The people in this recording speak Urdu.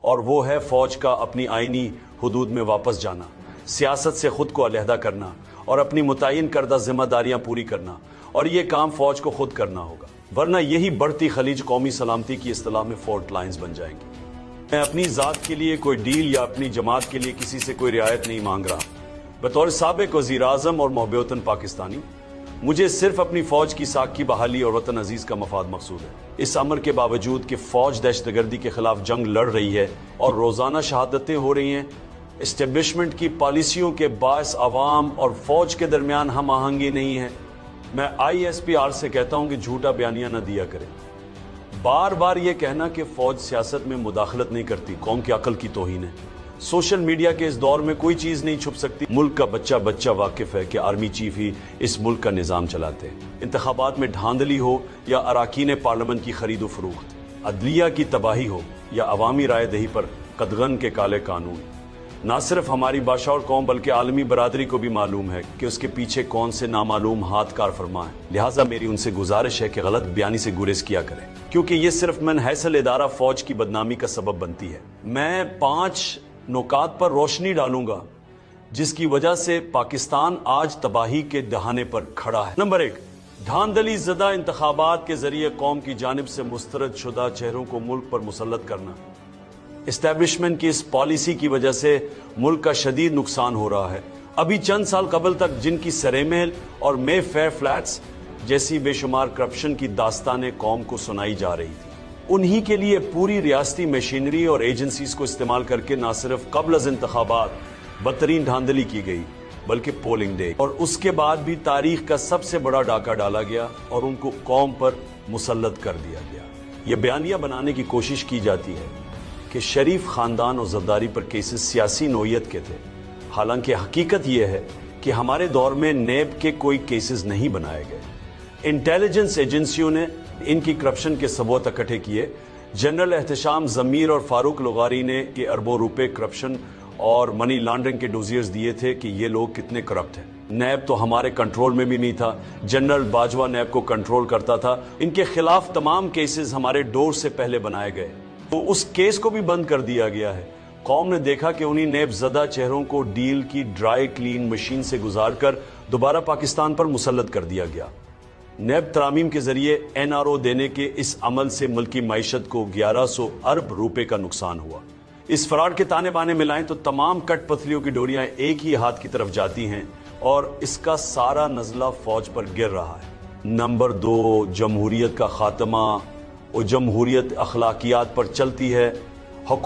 اور وہ ہے فوج کا اپنی آئینی حدود میں واپس جانا، سیاست سے خود کو علیحدہ کرنا اور اپنی متعین کردہ ذمہ داریاں پوری کرنا، اور یہ کام فوج کو خود کرنا ہوگا، ورنہ یہی بڑھتی خلیج قومی سلامتی کی اصطلاح میں فورٹ لائنز بن جائیں گی۔ میں اپنی ذات کے لیے کوئی ڈیل یا اپنی جماعت کے لیے کسی سے کوئی رعایت نہیں مانگ رہا۔ بطور سابق وزیر اعظم اور محب وطن پاکستانی، مجھے صرف اپنی فوج کی ساکھ کی بحالی اور وطن عزیز کا مفاد مقصود ہے۔ اس امر کے باوجود کہ فوج دہشت گردی کے خلاف جنگ لڑ رہی ہے اور روزانہ شہادتیں ہو رہی ہیں، اسٹیبلشمنٹ کی پالیسیوں کے باعث عوام اور فوج کے درمیان ہم آہنگی نہیں ہے۔ میں ISPR سے کہتا ہوں کہ جھوٹا بیانیہ نہ دیا کریں۔ بار بار یہ کہنا کہ فوج سیاست میں مداخلت نہیں کرتی قوم کی عقل کی توہین ہے۔ سوشل میڈیا کے اس دور میں کوئی چیز نہیں چھپ سکتی۔ ملک کا بچہ بچہ واقف ہے کہ آرمی چیف ہی اس ملک کا نظام چلاتے ہیں۔ انتخابات میں دھاندلی ہو یا اراکین پارلیمنٹ کی خرید و فروخت، عدلیہ کی تباہی ہو یا عوامی رائے دہی پر قدغن کے کالے قانون، نہ صرف ہماری باشعور قوم بلکہ عالمی برادری کو بھی معلوم ہے کہ اس کے پیچھے کون سے نامعلوم ہاتھ کار فرما ہے۔ لہٰذا میری ان سے گزارش ہے کہ غلط بیانی سے گریز کیا کریں، کیونکہ یہ صرف من حیث الادارہ فوج کی بدنامی کا سبب بنتی ہے۔ میں 5 نکات پر روشنی ڈالوں گا جس کی وجہ سے پاکستان آج تباہی کے دہانے پر کھڑا ہے۔ نمبر 1، دھاندلی زدہ انتخابات کے ذریعے قوم کی جانب سے مسترد شدہ چہروں کو ملک پر مسلط کرنا۔ اسٹیبلشمنٹ کی اس پالیسی کی وجہ سے ملک کا شدید نقصان ہو رہا ہے۔ ابھی چند سال قبل تک جن کی سرے محل اور مے فیئر فلیٹس جیسی بے شمار کرپشن کی داستانیں قوم کو سنائی جا رہی تھی، انہی کے لیے پوری ریاستی مشینری اور ایجنسیز کو استعمال کر کے نہ صرف قبل از انتخابات بدترین دھاندلی کی گئی بلکہ پولنگ ڈے اور اس کے بعد بھی تاریخ کا سب سے بڑا ڈاکہ ڈالا گیا اور ان کو قوم پر مسلط کر دیا گیا۔ یہ بیانیہ بنانے کی کوشش کی جاتی ہے کہ شریف خاندان اور زرداری پر کیسز سیاسی نوعیت کے تھے، حالانکہ حقیقت یہ ہے کہ ہمارے دور میں نیب کے کوئی کیسز نہیں بنائے گئے۔ انٹیلیجنس ایجنسیوں نے ان کی کرپشن کے ثبوت اکٹھے کیے۔ جنرل احتشام ضمیر اور فاروق لغاری نے کہ اربوں روپے کرپشن اور منی لانڈرنگ کے ڈوزیئرز دیے تھے کہ یہ لوگ کتنے کرپٹ ہیں۔ نیب تو ہمارے کنٹرول میں بھی نہیں تھا، جنرل باجوہ نیب کو کنٹرول کرتا تھا۔ ان کے خلاف تمام کیسز ہمارے ڈور سے پہلے بنائے گئے، تو اس کیس کو بھی بند کر دیا گیا ہے۔ قوم نے دیکھا کہ انہی نیب زدہ چہروں کو ڈیل کی ڈرائی کلین مشین سے گزار کر دوبارہ پاکستان پر مسلط کر دیا گیا۔ نیب ترامیم کے ذریعے NRO دینے کے اس عمل سے ملکی معیشت کو 1100 ارب روپے کا نقصان ہوا۔ اس فراڈ کے تانے بانے ملائیں تو تمام کٹ پتلیوں کی ڈوریاں ایک ہی ہاتھ کی طرف جاتی ہیں اور اس کا سارا نزلہ فوج پر گر رہا ہے۔ نمبر 2، جمہوریت کا خاتمہ اور جمہوریت اخلاقیات پر چلتی ہے۔ حکومت